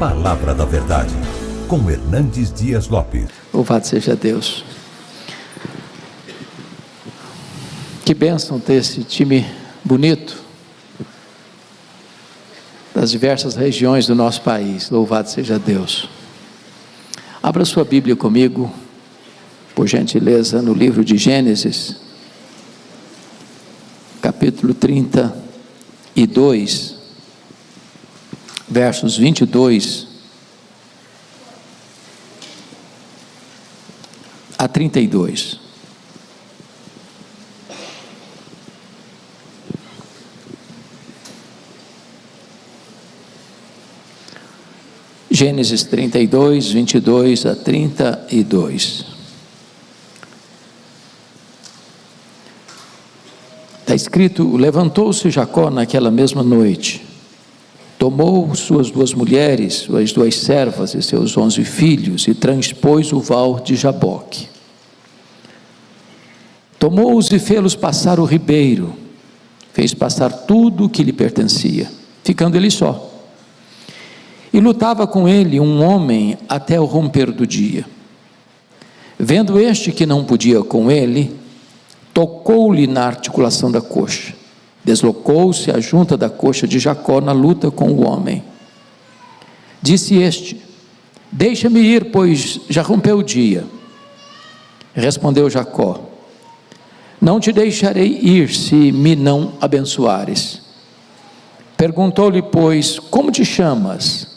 Palavra da Verdade, com Hernandes Dias Lopes. Louvado seja Deus. Que bênção ter esse time bonito das diversas regiões do nosso país. Louvado seja Deus. Abra sua Bíblia comigo, por gentileza, no livro de Gênesis, capítulo 32, versos 22 a 32. Gênesis 32, 22 a 32. Está escrito: levantou-se Jacó naquela mesma noite, tomou suas 2 mulheres, suas 2 servas e seus 11 filhos, e transpôs o val de Jaboque. Tomou-os e fê-los passar o ribeiro, fez passar tudo o que lhe pertencia, ficando ele só. E lutava com ele um homem até o romper do dia. Vendo este que não podia com ele, tocou-lhe na articulação da coxa. Deslocou-se a junta da coxa de Jacó na luta com o homem. Disse este: deixa-me ir, pois já rompeu o dia. Respondeu Jacó: não te deixarei ir se me não abençoares. Perguntou-lhe, pois, como te chamas?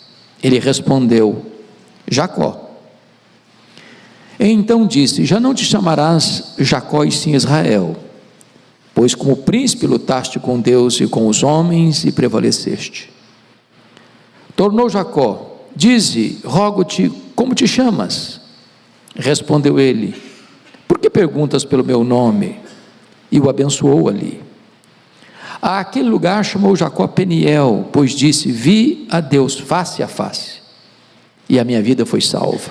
Ele respondeu: Jacó. Então disse: já não te chamarás Jacó e sim Israel, pois como príncipe lutaste com Deus e com os homens e prevaleceste. Tornou Jacó: dize, rogo-te, como te chamas? Respondeu ele: por que perguntas pelo meu nome? E o abençoou ali. A aquele lugar chamou Jacó Peniel, pois disse: vi a Deus face a face, e a minha vida foi salva.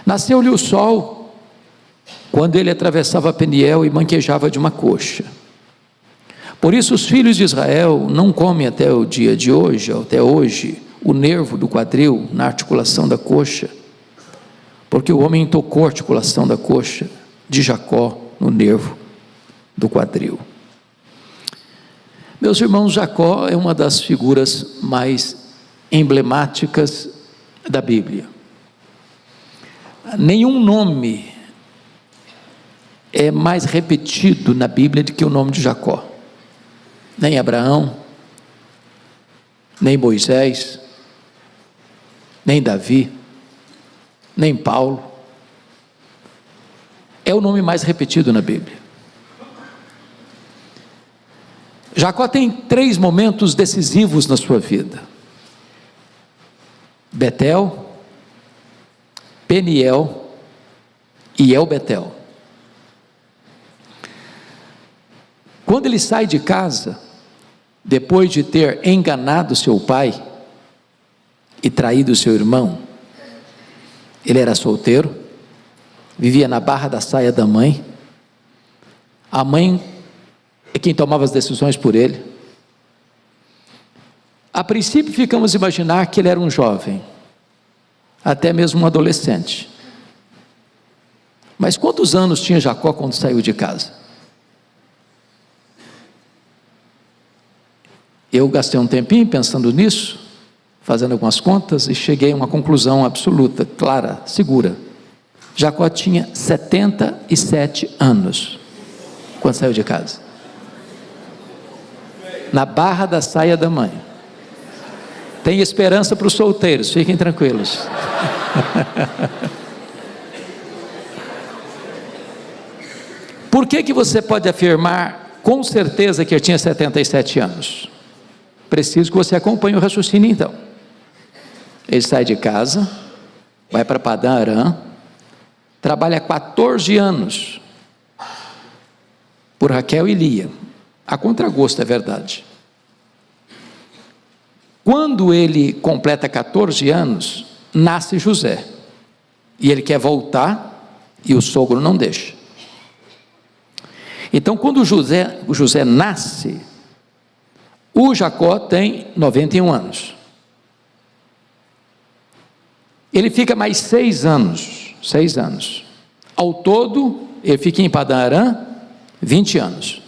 Nasceu-lhe o sol, quando ele atravessava Peniel e manquejava de uma coxa. Por isso os filhos de Israel não comem até o dia de hoje, até hoje, o nervo do quadril na articulação da coxa, porque o homem tocou a articulação da coxa de Jacó no nervo do quadril. Meus irmãos, Jacó é uma das figuras mais emblemáticas da Bíblia. Nenhum nome é mais repetido na Bíblia do que o nome de Jacó. Nem Abraão, nem Moisés, nem Davi, nem Paulo. É o nome mais repetido na Bíblia. Jacó tem 3 momentos decisivos na sua vida: Betel, Peniel e El-Betel. Quando ele sai de casa, depois de ter enganado seu pai e traído seu irmão, ele era solteiro, vivia na barra da saia da mãe. A mãe é quem tomava as decisões por ele. A princípio ficamos a imaginar que ele era um jovem, até mesmo um adolescente. Mas quantos anos tinha Jacó quando saiu de casa? Eu gastei um tempinho pensando nisso, fazendo algumas contas, e cheguei a uma conclusão absoluta, clara, segura. Jacó tinha 77 anos quando saiu de casa, na barra da saia da mãe. Tem esperança para os solteiros, fiquem tranquilos. Por que você pode afirmar com certeza que ele tinha 77 anos? Preciso que você acompanhe o raciocínio então. Ele sai de casa, vai para Padã Arã, trabalha 14 anos por Raquel e Lia, a contragosto, é verdade. Quando ele completa 14 anos, nasce José, e ele quer voltar, e o sogro não deixa. Então, quando o José nasce, o Jacó tem 91 anos. Ele fica mais 6 anos, 6 anos. Ao todo, ele fica em Padã Arã 20 anos.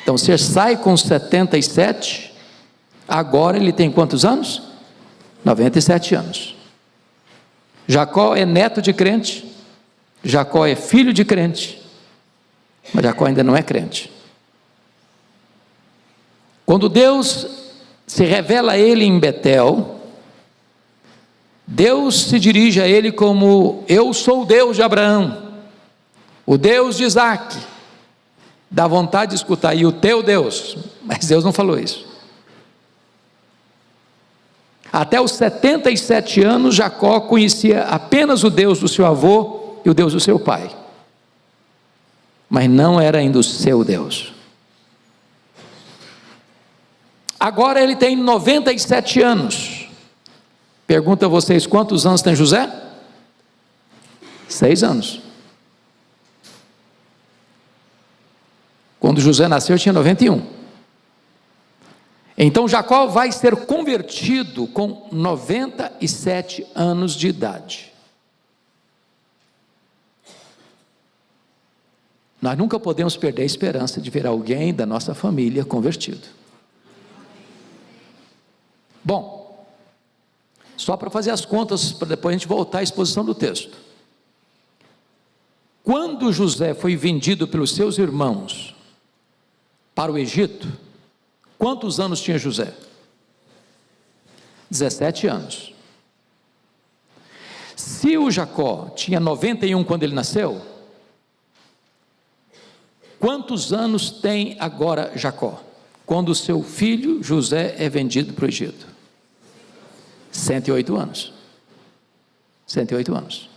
Então, você sai com 77, agora ele tem quantos anos? 97 anos. Jacó é neto de crente, Jacó é filho de crente, mas Jacó ainda não é crente. Quando Deus se revela a ele em Betel, Deus se dirige a ele como: eu sou o Deus de Abraão, o Deus de Isaac. Dá vontade de escutar: e o teu Deus? Mas Deus não falou isso. Até os 77 anos, Jacó conhecia apenas o Deus do seu avô e o Deus do seu pai, mas não era ainda o seu Deus. Agora ele tem 97 anos. Pergunto a vocês: quantos anos tem José? 6 anos. Quando José nasceu, tinha 91. Então Jacó vai ser convertido com 97 anos de idade. Nós nunca podemos perder a esperança de ver alguém da nossa família convertido. Bom, só para fazer as contas, para depois a gente voltar à exposição do texto. Quando José foi vendido pelos seus irmãos para o Egito, quantos anos tinha José? 17 anos. Se o Jacó tinha 91 quando ele nasceu, quantos anos tem agora Jacó, quando o seu filho José é vendido para o Egito? 108 anos. 108 anos.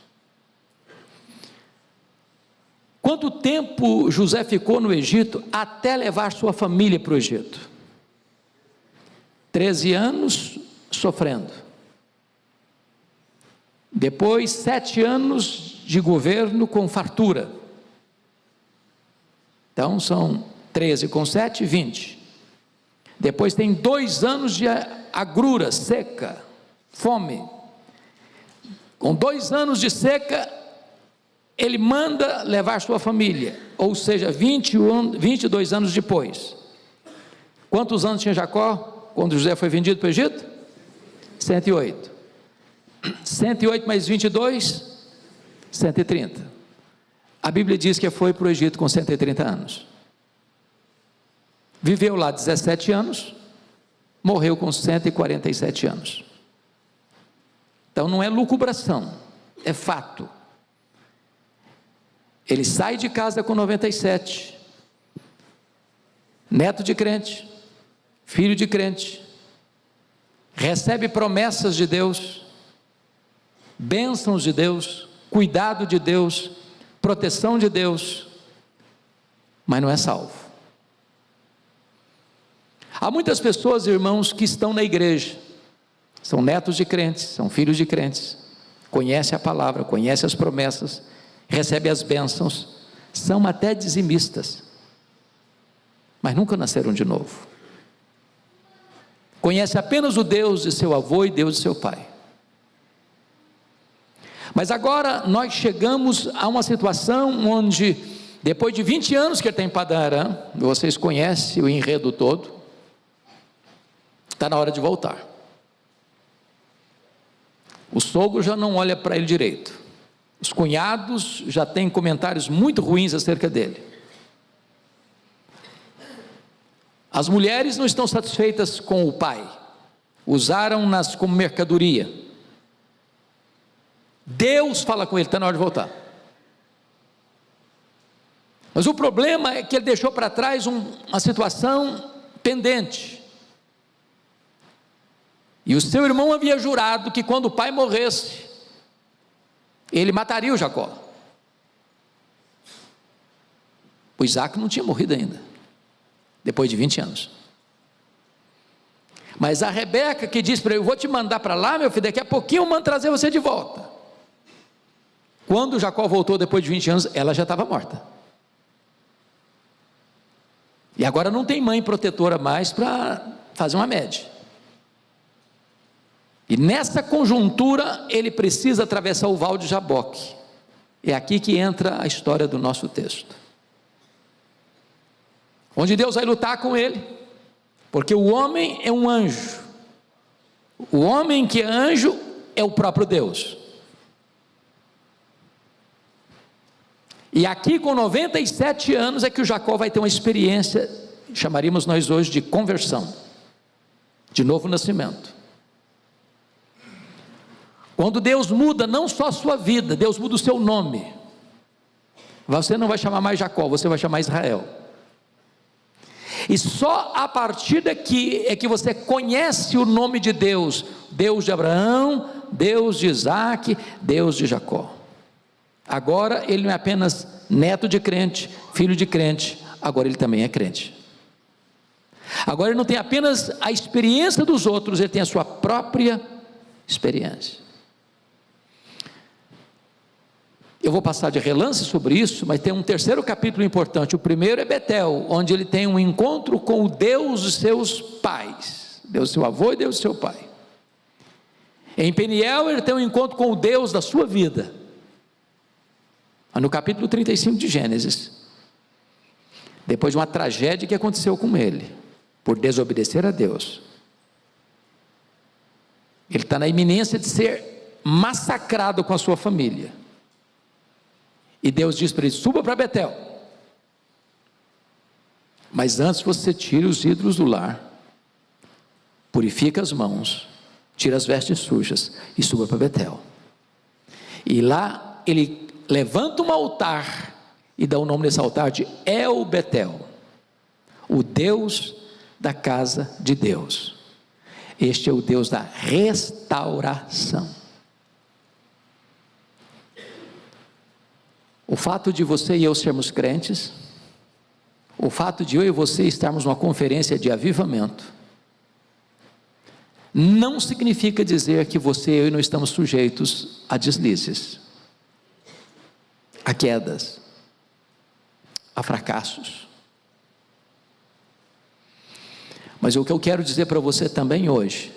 Quanto tempo José ficou no Egito até levar sua família para o Egito? 13 anos sofrendo. Depois 7 anos de governo com fartura. Então são 13 com 7, 20. Depois tem 2 anos de agrura, seca, fome. Com 2 anos de seca, ele manda levar sua família, ou seja, 22 anos depois. Quantos anos tinha Jacó quando José foi vendido para o Egito? 108. 108 mais 22, 130. A Bíblia diz que foi para o Egito com 130 anos. Viveu lá 17 anos, morreu com 147 anos. Então não é lucubração, é fato. Ele sai de casa com 97, neto de crente, filho de crente, recebe promessas de Deus, bênçãos de Deus, cuidado de Deus, proteção de Deus, mas não é salvo. Há muitas pessoas, irmãos, que estão na igreja, são netos de crentes, são filhos de crentes, conhecem a palavra, conhecem as promessas, recebem as bênçãos, são até dizimistas, mas nunca nasceram de novo. Conhece apenas o Deus de seu avô e Deus de seu pai. Mas agora nós chegamos a uma situação onde, depois de 20 anos que ele tem em Padã Arã, vocês conhecem o enredo todo, está na hora de voltar. O sogro já não olha para ele direito, os cunhados já têm comentários muito ruins acerca dele. As mulheres não estão satisfeitas com o pai, usaram-nas como mercadoria. Deus fala com ele: está na hora de voltar. Mas o problema é que ele deixou para trás uma situação pendente. E o seu irmão havia jurado que quando o pai morresse, ele mataria o Jacó. O Isaac não tinha morrido ainda, depois de 20 anos. Mas a Rebeca que disse para ele: eu vou te mandar para lá, meu filho, daqui a pouquinho eu mando trazer você de volta. Quando Jacó voltou depois de 20 anos, ela já estava morta. E agora não tem mãe protetora mais para fazer uma média. E nessa conjuntura, ele precisa atravessar o val de Jaboque. É aqui que entra a história do nosso texto, onde Deus vai lutar com ele, porque o homem é um anjo, o homem que é anjo é o próprio Deus. E aqui com 97 anos é que o Jacó vai ter uma experiência, chamaríamos nós hoje de conversão, de novo nascimento. Quando Deus muda não só a sua vida, Deus muda o seu nome. Você não vai chamar mais Jacó, você vai chamar Israel. E só a partir daqui é que você conhece o nome de Deus: Deus de Abraão, Deus de Isaac, Deus de Jacó. Agora ele não é apenas neto de crente, filho de crente, agora ele também é crente. Agora ele não tem apenas a experiência dos outros, ele tem a sua própria experiência. Eu vou passar de relance sobre isso, mas tem um terceiro capítulo importante. O primeiro é Betel, onde ele tem um encontro com o Deus dos seus pais, Deus do seu avô e Deus do seu pai. Em Peniel ele tem um encontro com o Deus da sua vida, no capítulo 35 de Gênesis, depois de uma tragédia que aconteceu com ele, por desobedecer a Deus. Ele está na iminência de ser massacrado com a sua família, e Deus diz para ele: suba para Betel, mas antes você tire os ídolos do lar, purifica as mãos, tira as vestes sujas e suba para Betel. E lá ele levanta um altar e dá o nome desse altar de El Betel, o Deus da casa de Deus. Este é o Deus da restauração. O fato de você e eu sermos crentes, o fato de eu e você estarmos numa conferência de avivamento, não significa dizer que você e eu não estamos sujeitos a deslizes, a quedas, a fracassos. Mas o que eu quero dizer para você também hoje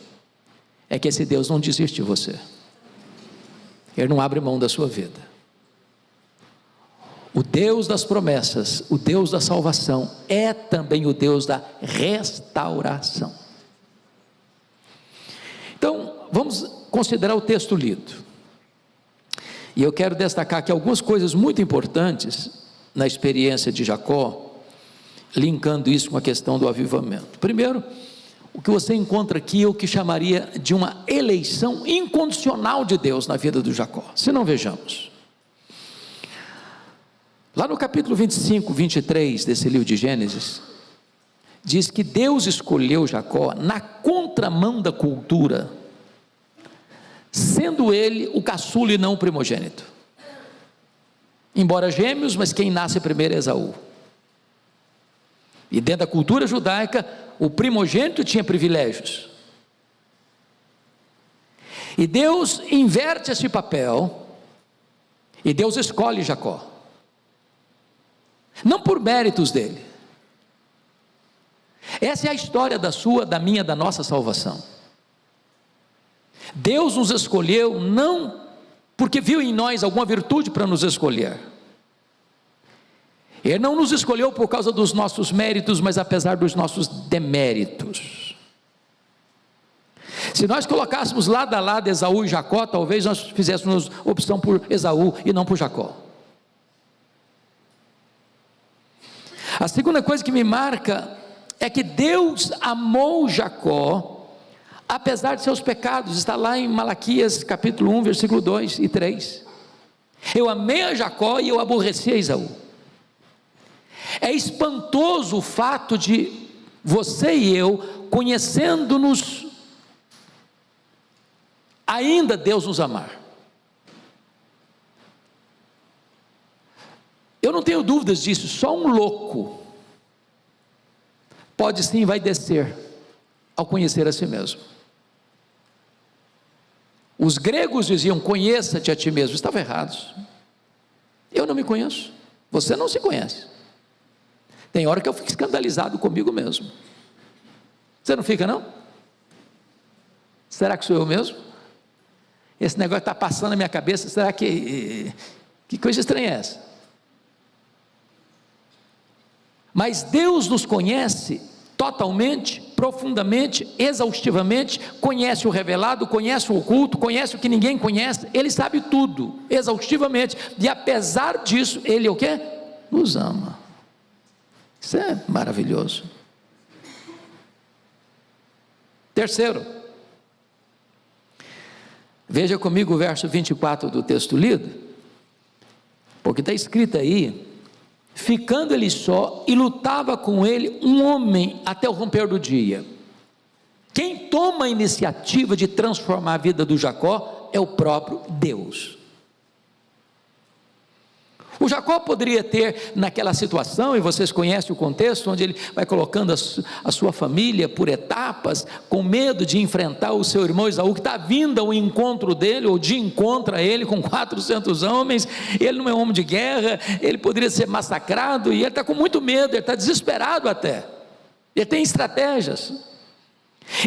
é que esse Deus não desiste de você, Ele não abre mão da sua vida. O Deus das promessas, o Deus da salvação, é também o Deus da restauração. Então, vamos considerar o texto lido. E eu quero destacar aqui algumas coisas muito importantes na experiência de Jacó, linkando isso com a questão do avivamento. Primeiro, o que você encontra aqui é o que chamaria de uma eleição incondicional de Deus na vida do Jacó. Se não, vejamos. Lá no capítulo 25, 23 desse livro de Gênesis, diz que Deus escolheu Jacó na contramão da cultura, sendo ele o caçula e não o primogênito. Embora gêmeos, mas quem nasce primeiro é Esaú. E dentro da cultura judaica, o primogênito tinha privilégios. E Deus inverte esse papel, e Deus escolhe Jacó. Não por méritos dele. Essa é a história da sua, da minha, da nossa salvação. Deus nos escolheu não porque viu em nós alguma virtude para nos escolher. Ele não nos escolheu por causa dos nossos méritos, mas apesar dos nossos deméritos. Se nós colocássemos lado a lado Esaú e Jacó, talvez nós fizéssemos opção por Esaú e não por Jacó. A segunda coisa que me marca é que Deus amou Jacó, apesar de seus pecados. Está lá em Malaquias capítulo 1, versículo 2 e 3. Eu amei a Jacó e eu aborreci a Esaú. É espantoso o fato de você e eu, conhecendo-nos, ainda Deus nos amar. Eu não tenho dúvidas disso. Só um louco pode sim, vai descer ao conhecer a si mesmo. Os gregos diziam: conheça-te a ti mesmo. Estavam errados. Eu não me conheço, você não se conhece. Tem hora que eu fico escandalizado comigo mesmo. Você não fica, não? Será que sou eu mesmo? Esse negócio está passando na minha cabeça, será que coisa estranha é essa? Mas Deus nos conhece totalmente, profundamente, exaustivamente, conhece o revelado, conhece o oculto, conhece o que ninguém conhece, Ele sabe tudo, exaustivamente, e apesar disso, Ele o quê? Nos ama. Isso é maravilhoso. Terceiro, veja comigo o verso 24 do texto lido, porque está escrito aí: ficando ele só, e lutava com ele um homem até o romper do dia. Quem toma a iniciativa de transformar a vida do Jacó é o próprio Deus. O Jacó poderia ter naquela situação, e vocês conhecem o contexto, onde ele vai colocando a sua família por etapas, com medo de enfrentar o seu irmão Esaú, que está vindo ao encontro dele, ou de encontro a ele, com 400 homens. Ele não é homem de guerra, ele poderia ser massacrado, e ele está com muito medo, ele está desesperado até, ele tem estratégias.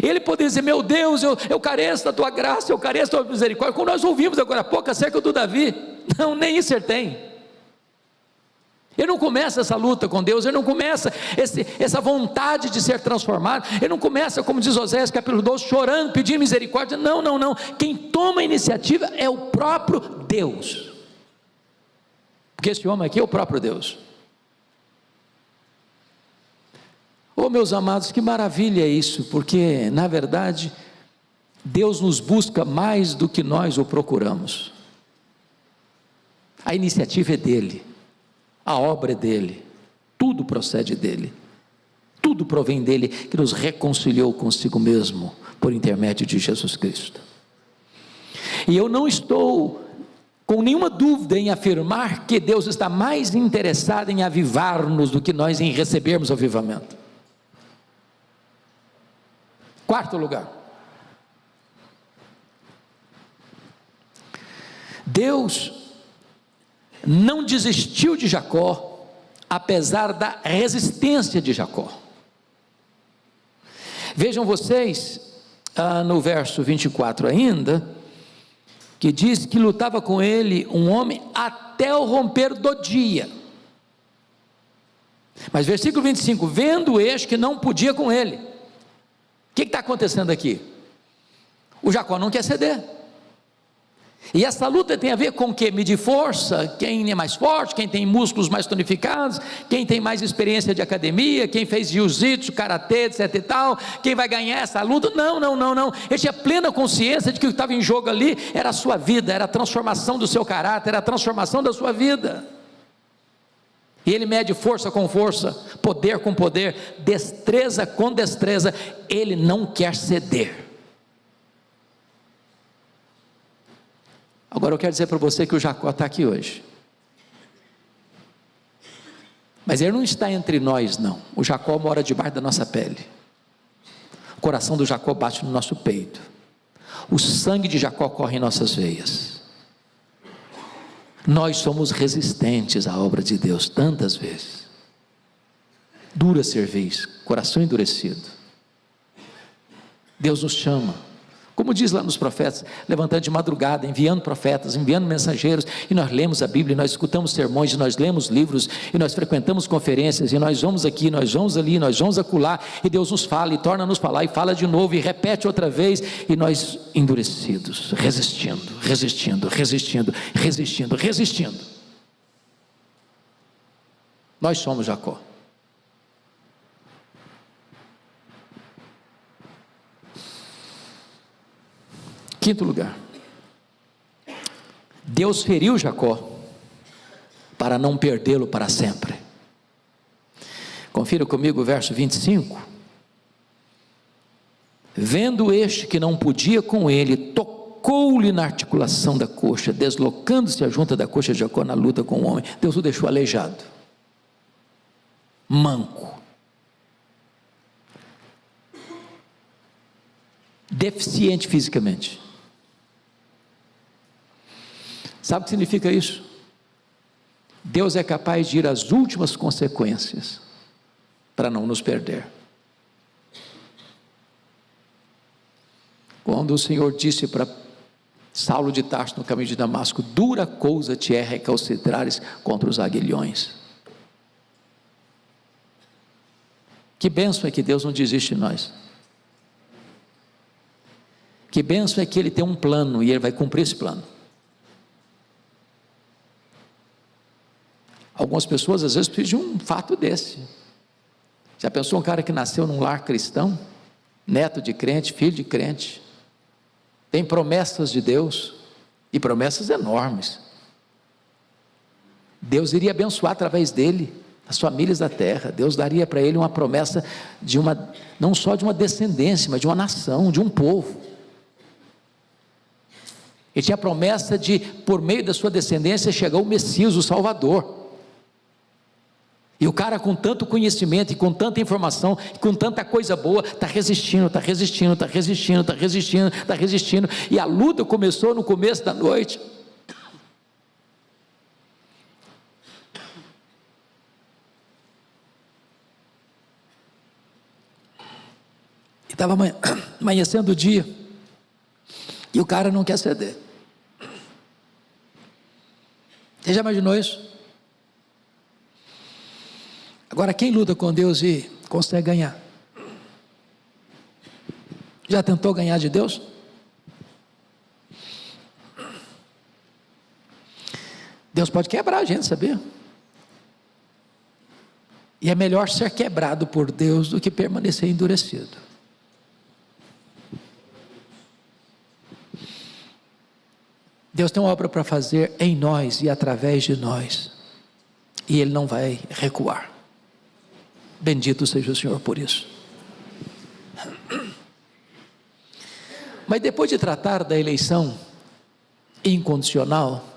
Ele poderia dizer: meu Deus, eu careço da tua graça, eu careço da tua misericórdia, como nós ouvimos agora há pouco acerca do Davi. Não, nem isso ele tem. Ele não começa essa luta com Deus, ele não começa essa vontade de ser transformado, ele não começa, como diz Oséias capítulo 12, chorando, pedindo misericórdia. Não, não, não. Quem toma a iniciativa é o próprio Deus, porque esse homem aqui é o próprio Deus. Oh, meus amados, que maravilha isso, porque na verdade Deus nos busca mais do que nós o procuramos. A iniciativa é dele, a obra é dele, tudo procede dele, tudo provém dele, que nos reconciliou consigo mesmo por intermédio de Jesus Cristo. E eu não estou com nenhuma dúvida em afirmar que Deus está mais interessado em avivar-nos do que nós em recebermos o avivamento. Quarto lugar, Deus não desistiu de Jacó, apesar da resistência de Jacó. Vejam vocês, no verso 24 ainda, que diz que lutava com ele um homem até o romper do dia. Mas versículo 25, vendo este que não podia com ele. O que está acontecendo aqui? O Jacó não quer ceder. E essa luta tem a ver com o que? Medir força, quem é mais forte, quem tem músculos mais tonificados, quem tem mais experiência de academia, quem fez jiu-jitsu, karatê, etc e tal, quem vai ganhar essa luta. Não, não, não, não. Ele tinha plena consciência de que o que estava em jogo ali era a sua vida, era a transformação do seu caráter, era a transformação da sua vida. E ele mede força com força, poder com poder, destreza com destreza. Ele não quer ceder. Agora eu quero dizer para você que o Jacó está aqui hoje, mas ele não está entre nós não. O Jacó mora debaixo da nossa pele, o coração do Jacó bate no nosso peito, o sangue de Jacó corre em nossas veias. Nós somos resistentes à obra de Deus tantas vezes, dura cerviz, coração endurecido. Deus nos chama, como diz lá nos profetas, levantando de madrugada, enviando profetas, enviando mensageiros, e nós lemos a Bíblia, e nós escutamos sermões, e nós lemos livros, e nós frequentamos conferências, e nós vamos aqui, nós vamos ali, nós vamos acolá, e Deus nos fala, e torna a nos falar, e fala de novo, e repete outra vez, e nós endurecidos, resistindo, resistindo, resistindo, resistindo, resistindo. Nós somos Jacó. Quinto lugar, Deus feriu Jacó para não perdê-lo para sempre. Confira comigo o verso 25. Vendo este que não podia com ele, tocou-lhe na articulação da coxa, deslocando-se a junta da coxa de Jacó na luta com o homem. Deus o deixou aleijado, manco, deficiente fisicamente. Sabe o que significa isso? Deus é capaz de ir às últimas consequências para não nos perder. quando o Senhor disse para Saulo de Tarso no caminho de Damasco: dura coisa te é recalcitrares contra os aguilhões. Que bênção é que Deus não desiste de nós. Que bênção é que Ele tem um plano e Ele vai cumprir esse plano. Algumas pessoas às vezes precisam de um fato desse. Já pensou um cara que nasceu num lar cristão, neto de crente, filho de crente, tem promessas de Deus, e promessas enormes. Deus iria abençoar através dele as famílias da terra. Deus daria para ele uma promessa de não só de uma descendência, mas de uma nação, de um povo. Ele tinha a promessa de, por meio da sua descendência, chegar o Messias, o Salvador. E o cara, com tanto conhecimento e com tanta informação, e com tanta coisa boa, está resistindo, e a luta começou no começo da noite. E estava amanhecendo o dia, e o cara não quer ceder. Você já imaginou isso? Agora, quem luta com Deus e consegue ganhar? Já tentou ganhar de Deus? Deus pode quebrar a gente, sabia? E é melhor ser quebrado por Deus do que permanecer endurecido. Deus tem uma obra para fazer em nós e através de nós, e Ele não vai recuar. Bendito seja o Senhor por isso. Mas depois de tratar da eleição incondicional,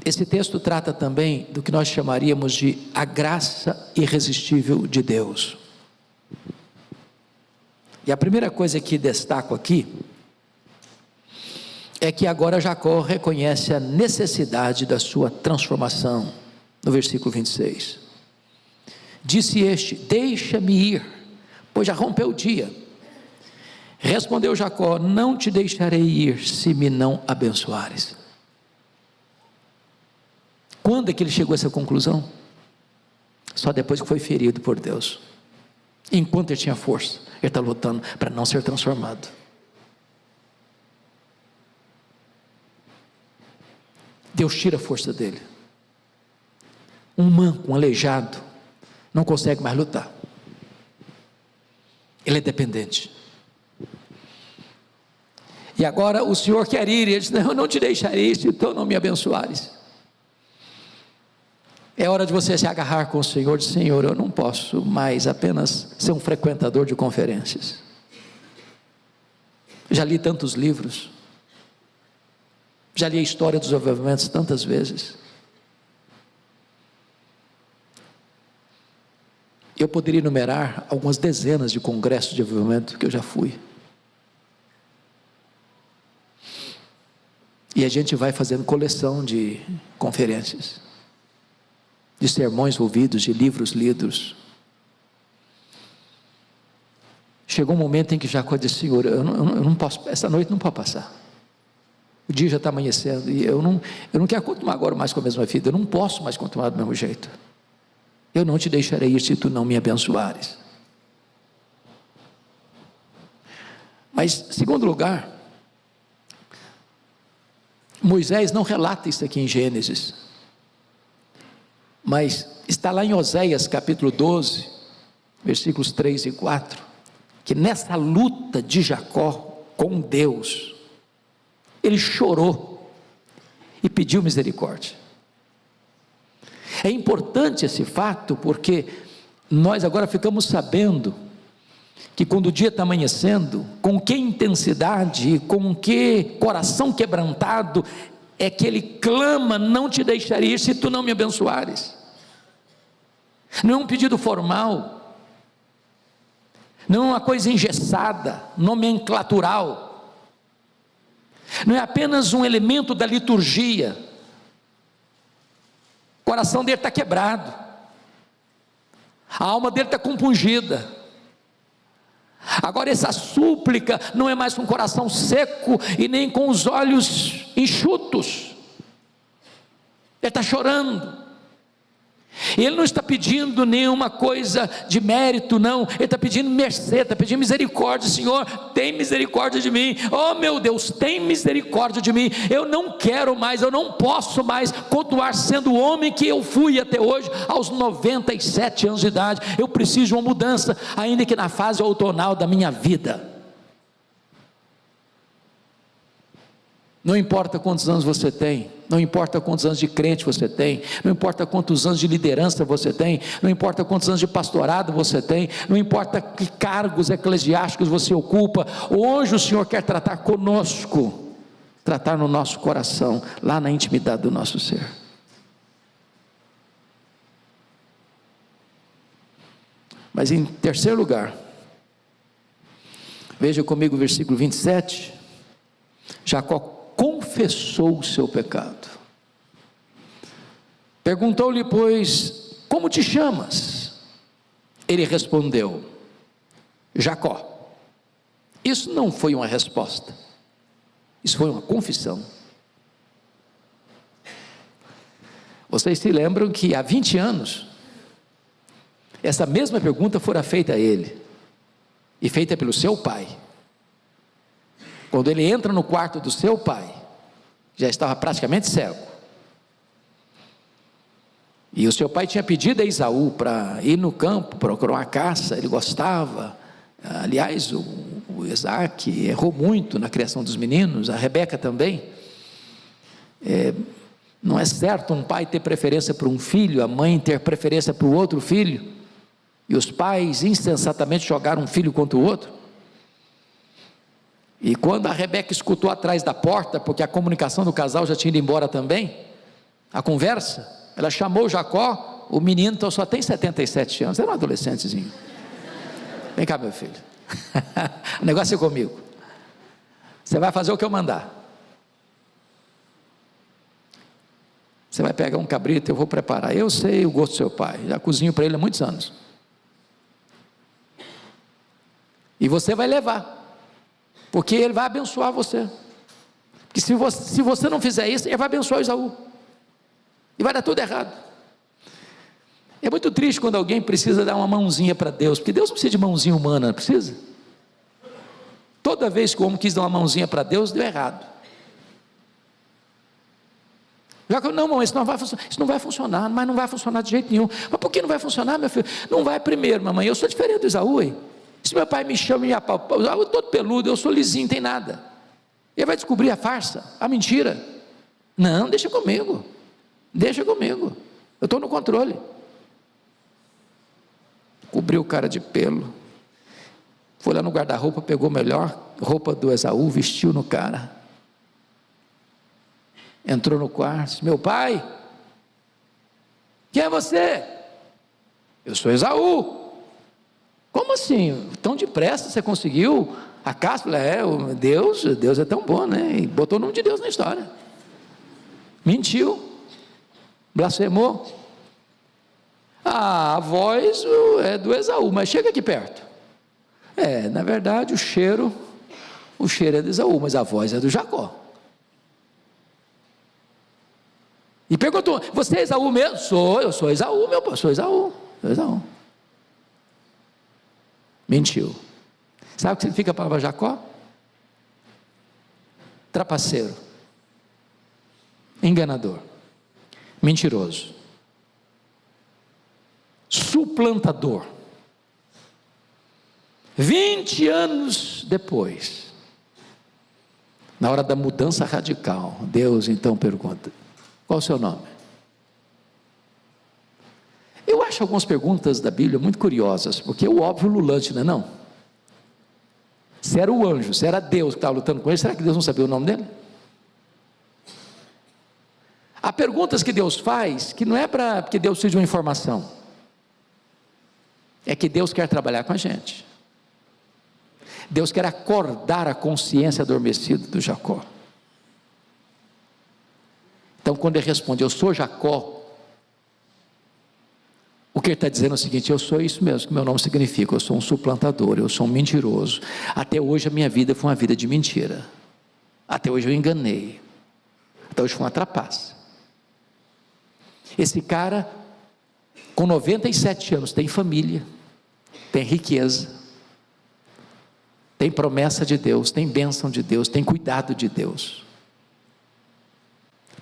esse texto trata também do que nós chamaríamos de a graça irresistível de Deus. E a primeira coisa que destaco aqui é que agora Jacó reconhece a necessidade da sua transformação, no versículo 26. Disse este: deixa-me ir, pois já rompeu o dia. Respondeu Jacó: não te deixarei ir, se me não abençoares. Quando é que ele chegou a essa conclusão? Só depois que foi ferido por Deus. Enquanto ele tinha força, ele está lutando para não ser transformado. Deus tira a força dele. Um manco, um aleijado, não consegue mais lutar. Ele é dependente. E agora o Senhor quer ir, e ele diz: não, eu não te deixarei se tu não me abençoares. É hora de você se agarrar com o Senhor, de Senhor, eu não posso mais apenas ser um frequentador de conferências. Já li tantos livros, já li a história dos avivamentos tantas vezes. Eu poderia enumerar algumas dezenas de congressos de avivamento que eu já fui. E a gente vai fazendo coleção de conferências, de sermões ouvidos, de livros lidos. Chegou um momento em que Jacó disse: Senhor, eu não posso, essa noite não pode passar. O dia já está amanhecendo e eu não quero continuar agora mais com a mesma vida. Eu não posso mais continuar do mesmo jeito. Eu não te deixarei ir se tu não me abençoares. Mas, segundo lugar, Moisés não relata isso aqui em Gênesis, mas está lá em Oséias capítulo 12, versículos 3 e 4, que nessa luta de Jacó com Deus, ele chorou e pediu misericórdia. É importante esse fato, porque nós agora ficamos sabendo que quando o dia está amanhecendo, com que intensidade, com que coração quebrantado é que ele clama: não te deixarei ir se tu não me abençoares. Não é um pedido formal, não é uma coisa engessada, nomenclatural, não é apenas um elemento da liturgia. O coração dele está quebrado, a alma dele está compungida, Agora essa súplica não é mais com o coração seco e nem com os olhos enxutos. Ele está chorando. Ele não está pedindo nenhuma coisa de mérito, não. Ele está pedindo mercê, está pedindo misericórdia. Senhor, tem misericórdia de mim. Oh meu Deus, tem misericórdia de mim. Eu não quero mais, eu não posso mais continuar sendo o homem que eu fui até hoje, aos 97 anos de idade. Eu preciso de uma mudança, ainda que na fase outonal da minha vida. Não importa quantos anos você tem, não importa quantos anos de crente você tem, não importa quantos anos de liderança você tem, não importa quantos anos de pastorado você tem, não importa que cargos eclesiásticos você ocupa, hoje o Senhor quer tratar conosco, tratar no nosso coração, lá na intimidade do nosso ser. Mas em terceiro lugar, veja comigo o versículo 27, Jacó confessou o seu pecado. Perguntou-lhe, pois, como te chamas? Ele respondeu, Jacó. Isso não foi uma resposta, isso foi uma confissão. Vocês se lembram que há 20 anos, essa mesma pergunta fora feita a ele, e feita pelo seu pai. Quando ele entra no quarto do seu pai, já estava praticamente cego, e o seu pai tinha pedido a Esaú para ir no campo, procurar uma caça, ele gostava. Aliás, o Isaac errou muito na criação dos meninos, a Rebeca também. Não é certo um pai ter preferência por um filho, a mãe ter preferência por outro filho, e os pais insensatamente jogaram um filho contra o outro. E quando a Rebeca escutou atrás da porta, porque a comunicação do casal já tinha ido embora também, a conversa, ela chamou Jacó, o menino então só tem 77 anos, era um adolescentezinho. Vem cá, meu filho, o negócio é comigo, você vai fazer o que eu mandar. Você vai pegar um cabrito, eu vou preparar, eu sei o gosto do seu pai, já cozinho para ele há muitos anos, e você vai levar, porque ele vai abençoar você, porque se você não fizer isso, ele vai abençoar Esaú, e vai dar tudo errado. É muito triste quando alguém precisa dar uma mãozinha para Deus, porque Deus não precisa de mãozinha humana, não precisa? Toda vez que o homem quis dar uma mãozinha para Deus, deu errado. Já que não, mamãe, isso não vai funcionar, mas não vai funcionar de jeito nenhum. Mas por que não vai funcionar, meu filho? Não vai primeiro, mamãe, eu sou diferente do Esaú, hein? Se meu pai me chama e me apalpa, eu sou todo peludo, eu sou lisinho, não tem nada. Ele vai descobrir a farsa, a mentira. Não, deixa comigo, eu estou no controle. Cobriu o cara de pelo, foi lá no guarda-roupa, pegou a melhor roupa do Esaú, vestiu no cara, entrou no quarto, disse, meu pai, quem é você? Eu sou Esaú. Como assim? Tão depressa você conseguiu a caça? Deus é tão bom, né? E botou o nome de Deus na história. Mentiu, blasfemou. A voz é do Esaú, mas chega aqui perto. Na verdade o cheiro é do Esaú, mas a voz é do Jacó. E perguntou, você é Esaú mesmo? Eu sou Esaú, meu pai, sou Esaú. Mentiu. Sabe o que significa a palavra Jacó? Trapaceiro, enganador, mentiroso, suplantador. 20 anos depois, na hora da mudança radical, Deus então pergunta, qual o seu nome? Eu acho algumas perguntas da Bíblia muito curiosas, porque é o óbvio ululante, não é não? Se era o anjo, se era Deus que estava lutando com ele, será que Deus não sabia o nome dele? Há perguntas que Deus faz, que não é porque Deus precisa de uma informação, é que Deus quer trabalhar com a gente. Deus quer acordar a consciência adormecida do Jacó. Então quando ele responde, eu sou Jacó, O que ele está dizendo é o seguinte: eu sou isso mesmo que meu nome significa, eu sou um suplantador, eu sou um mentiroso. Até hoje a minha vida foi uma vida de mentira. Até hoje eu enganei. Até hoje foi uma trapaça. Esse cara, com 97 anos, tem família, tem riqueza, tem promessa de Deus, tem bênção de Deus, tem cuidado de Deus,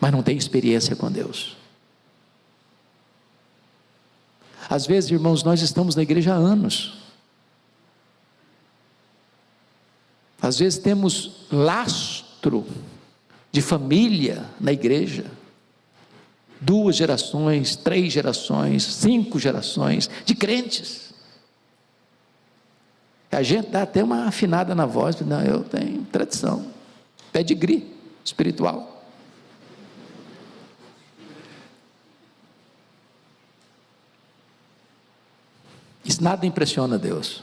mas não tem experiência com Deus. Às vezes, irmãos, nós estamos na igreja há anos, às vezes temos lastro de família na igreja, 2 gerações, 3 gerações, 5 gerações de crentes. A gente dá até uma afinada na voz, não, eu tenho tradição, pedigree espiritual. Isso nada impressiona Deus.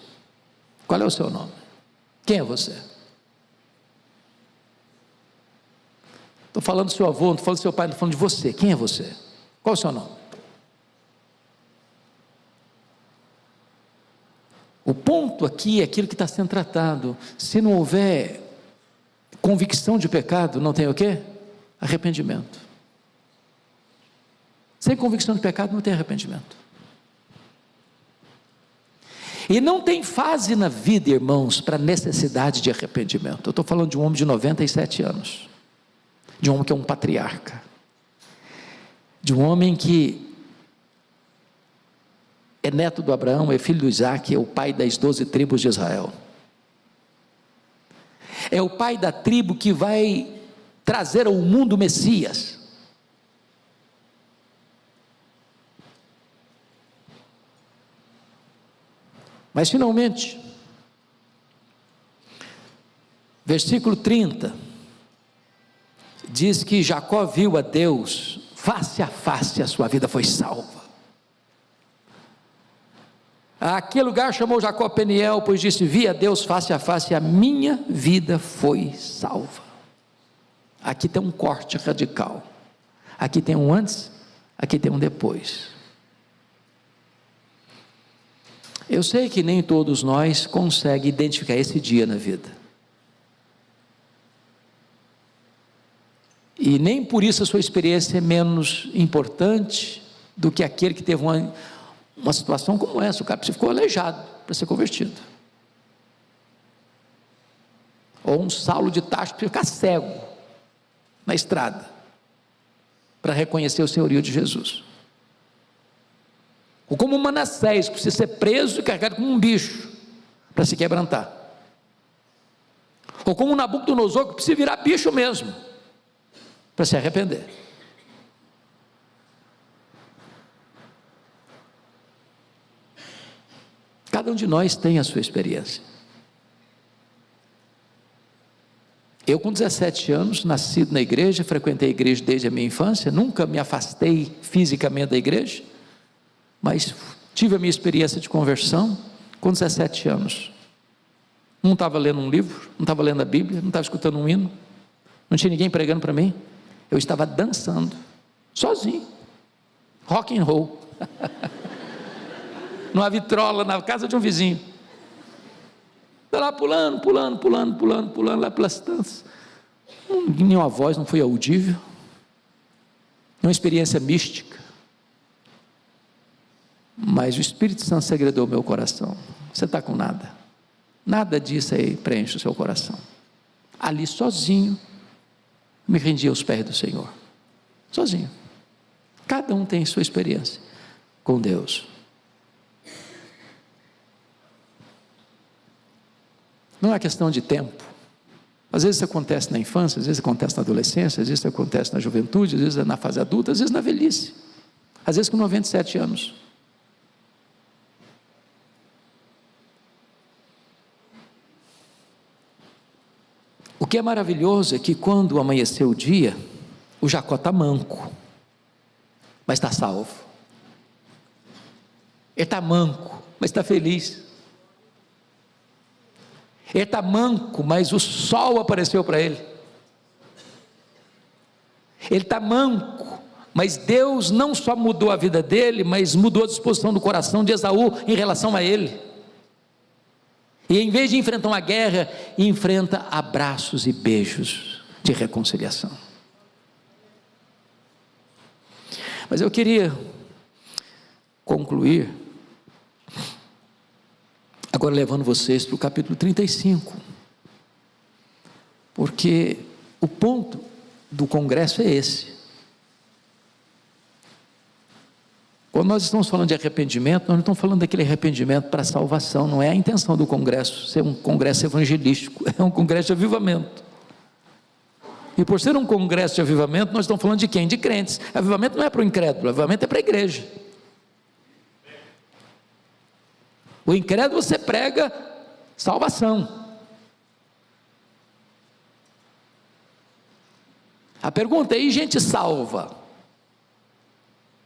Qual é o seu nome? Quem é você? Estou falando do seu avô, não estou falando do seu pai, não estou falando de você. Quem é você? Qual é o seu nome? O ponto aqui é aquilo que está sendo tratado. Se não houver convicção de pecado, não tem o quê? Arrependimento. Sem convicção de pecado não tem arrependimento. E não tem fase na vida, irmãos, para necessidade de arrependimento. Eu estou falando de um homem de 97 anos, de um homem que é um patriarca, de um homem que é neto do Abraão, é filho do Isaac, é o pai das 12 tribos de Israel, é o pai da tribo que vai trazer ao mundo o Messias. Mas finalmente, versículo 30, diz que Jacó viu a Deus face a face, a sua vida foi salva. Aquele lugar chamou Jacó Peniel, pois disse: vi a Deus face a face, a minha vida foi salva. Aqui tem um corte radical, aqui tem um antes, aqui tem um depois. Eu sei que nem todos nós conseguem identificar esse dia na vida, e nem por isso a sua experiência é menos importante do que aquele que teve uma situação como essa. O cara ficou aleijado para ser convertido, ou um Saulo de Tarso para ficar cego na estrada para reconhecer o senhorio de Jesus, ou como Manassés, que precisa ser preso e carregado como um bicho para se quebrantar, ou como Nabucodonosor, que precisa virar bicho mesmo para se arrepender. Cada um de nós tem a sua experiência. Eu, com 17 anos, nascido na igreja, frequentei a igreja desde a minha infância, nunca me afastei fisicamente da igreja, mas tive a minha experiência de conversão com 17 anos. Não estava lendo um livro, não estava lendo a Bíblia, não estava escutando um hino, não tinha ninguém pregando para mim, eu estava dançando, sozinho, rock and roll, numa vitrola, na casa de um vizinho, lá pulando, lá pelas tantas, nenhuma voz, não foi audível, uma experiência mística, mas o Espírito Santo segredou meu coração. Você está com nada, nada disso aí preenche o seu coração. Ali sozinho, me rendi aos pés do Senhor, sozinho. Cada um tem sua experiência com Deus. Não é questão de tempo. Às vezes isso acontece na infância, às vezes acontece na adolescência, às vezes isso acontece na juventude, às vezes na fase adulta, às vezes na velhice, às vezes com 97 anos. O que é maravilhoso é que quando amanheceu o dia, o Jacó está manco, mas está salvo. Ele está manco, mas está feliz. Ele está manco, mas o sol apareceu para ele. Ele está manco, Mas Deus não só mudou a vida dele, mas mudou a disposição do coração de Esaú em relação a ele. E em vez de enfrentar uma guerra, enfrenta abraços e beijos de reconciliação. Mas eu queria concluir agora levando vocês para o capítulo 35, porque o ponto do congresso é esse. Quando nós estamos falando de arrependimento, nós não estamos falando daquele arrependimento para salvação, não é a intenção do congresso ser um congresso evangelístico, é um congresso de avivamento. E por ser um congresso de avivamento, nós estamos falando de quem? De crentes. Avivamento não é para o incrédulo, avivamento é para a igreja. O incrédulo você prega salvação. A pergunta é: e gente salva?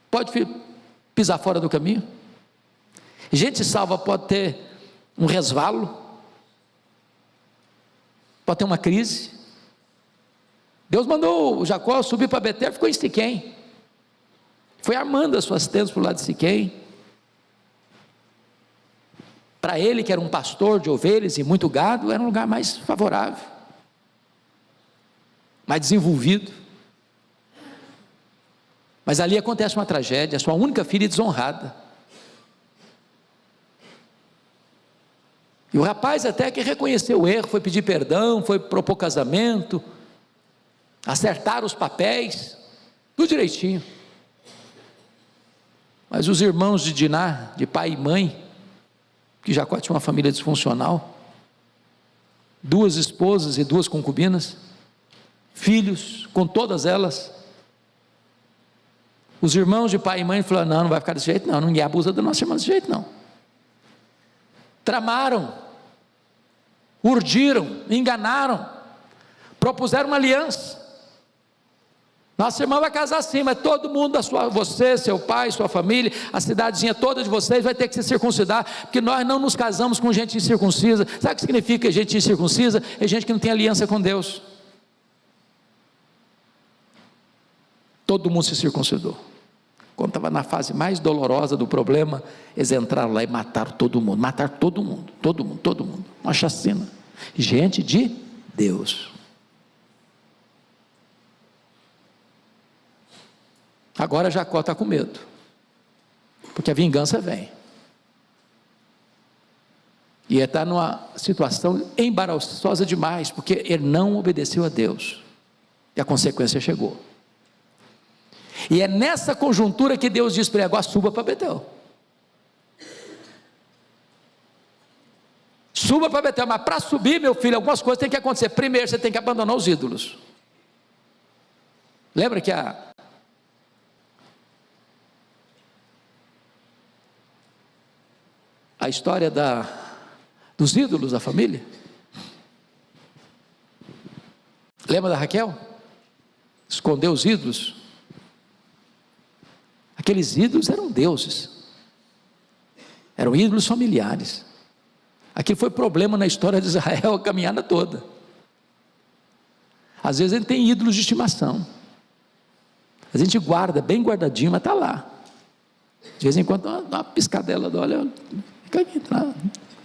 Pode pisar fora do caminho? Gente salva pode ter um resvalo? Pode ter uma crise? Deus mandou o Jacó subir para Betel, ficou em Siquém. Foi armando as suas tendas para o lado de Siquém. Para ele, que era um pastor de ovelhas e muito gado, era um lugar mais favorável, mais desenvolvido. Mas ali acontece uma tragédia, a sua única filha desonrada. E o rapaz até que reconheceu o erro, foi pedir perdão, foi propor casamento, acertar os papéis, tudo direitinho. Mas os irmãos de Diná, de pai e mãe, que Jacó tinha uma família disfuncional, 2 esposas e 2 concubinas, filhos com todas elas. Os irmãos de pai e mãe falaram: não vai ficar desse jeito não, ninguém abusa da nossa irmã desse jeito não. Tramaram, urdiram, enganaram, propuseram uma aliança. Nossa irmã vai casar assim, mas todo mundo, você, seu pai, sua família, a cidadezinha toda de vocês vai ter que se circuncidar, porque nós não nos casamos com gente incircuncisa. Sabe o que significa gente incircuncisa? É gente que não tem aliança com Deus. Todo mundo se circuncidou. Quando estava na fase mais dolorosa do problema, eles entraram lá e mataram todo mundo. Mataram todo mundo, todo mundo, todo mundo. Uma chacina. Gente de Deus. Agora Jacó está com medo, porque a vingança vem. E ele está numa situação embaraçosa demais, porque ele não obedeceu a Deus. E a consequência chegou. E é nessa conjuntura que Deus diz para ele: agora suba para Betel. Suba para Betel, mas para subir, meu filho, algumas coisas têm que acontecer. Primeiro, você tem que abandonar os ídolos. Lembra que a história dos ídolos da família? Lembra da Raquel? Escondeu os ídolos. Aqueles ídolos eram deuses, eram ídolos familiares. Aquilo foi problema na história de Israel a caminhada toda. Às vezes ele tem ídolos de estimação, a gente guarda bem guardadinho, mas está lá. De vez em quando dá uma piscadela, olha, fica aqui, tá?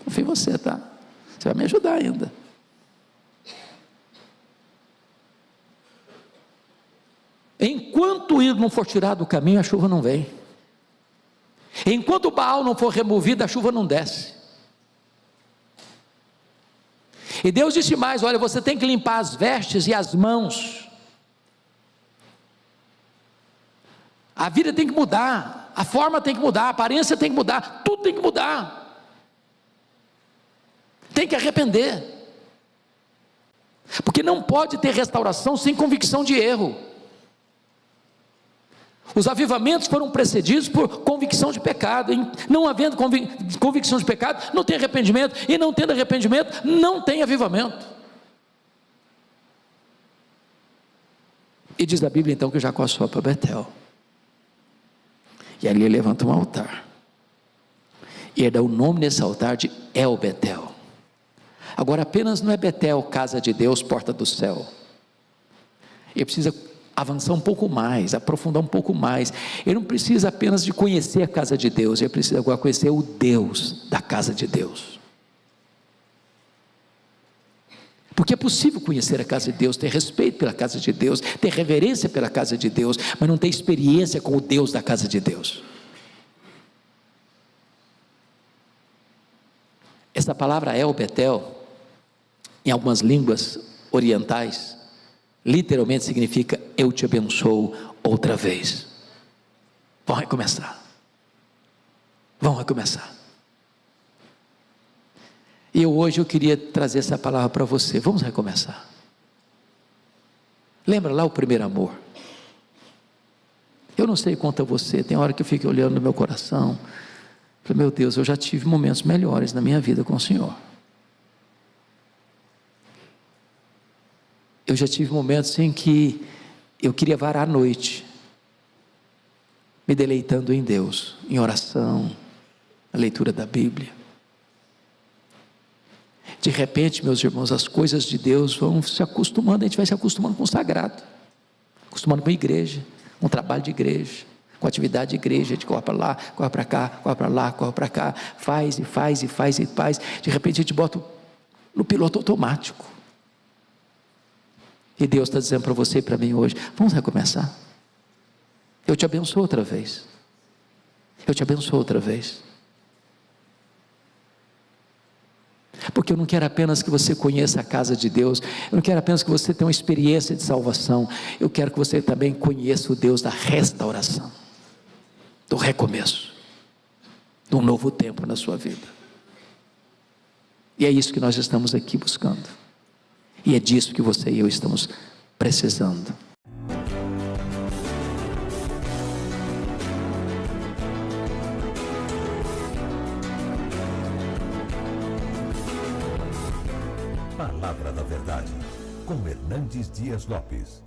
Confio em você, tá? Você vai me ajudar ainda. Enquanto o ídolo não for tirado do caminho, a chuva não vem. Enquanto o Baal não for removido, a chuva não desce. E Deus disse mais: olha, você tem que limpar as vestes e as mãos. A vida tem que mudar, a forma tem que mudar, a aparência tem que mudar, tudo tem que mudar. Tem que arrepender. Porque não pode ter restauração sem convicção de erro. Os avivamentos foram precedidos por convicção de pecado. Não havendo convicção de pecado, não tem arrependimento. E não tendo arrependimento, não tem avivamento. E diz a Bíblia então que Jacó sobe para Betel. E ali ele levanta um altar. E ele dá o nome desse altar de El Betel. Agora apenas não é Betel, casa de Deus, porta do céu. Ele precisa avançar um pouco mais, aprofundar um pouco mais. Ele não precisa apenas de conhecer a casa de Deus, ele precisa agora conhecer o Deus da casa de Deus. Porque é possível conhecer a casa de Deus, ter respeito pela casa de Deus, ter reverência pela casa de Deus, mas não ter experiência com o Deus da casa de Deus. Essa palavra El Betel, em algumas línguas orientais, literalmente significa eu te abençoo outra vez. Vamos recomeçar. Vamos recomeçar. E hoje eu queria trazer essa palavra para você. Vamos recomeçar. Lembra lá o primeiro amor? Eu não sei quanto a você, tem hora que eu fico olhando no meu coração, falei, meu Deus, eu já tive momentos melhores na minha vida com o Senhor. Eu já tive momentos em que eu queria varar a noite, me deleitando em Deus, em oração, na leitura da Bíblia. De repente, meus irmãos, as coisas de Deus vão se acostumando, a gente vai se acostumando com o sagrado, acostumando com a igreja, com o trabalho de igreja, com a atividade de igreja, a gente corre para lá, corre para cá, corre para lá, corre para cá, faz e faz e faz e faz, de repente a gente bota no piloto automático. E Deus está dizendo para você e para mim hoje, vamos recomeçar? Eu te abençoo outra vez. Eu te abençoo outra vez. Porque eu não quero apenas que você conheça a casa de Deus, eu não quero apenas que você tenha uma experiência de salvação, eu quero que você também conheça o Deus da restauração, do recomeço, de um novo tempo na sua vida. E é isso que nós estamos aqui buscando, e é disso que você e eu estamos precisando. Palavra da Verdade, com Hernandes Dias Lopes.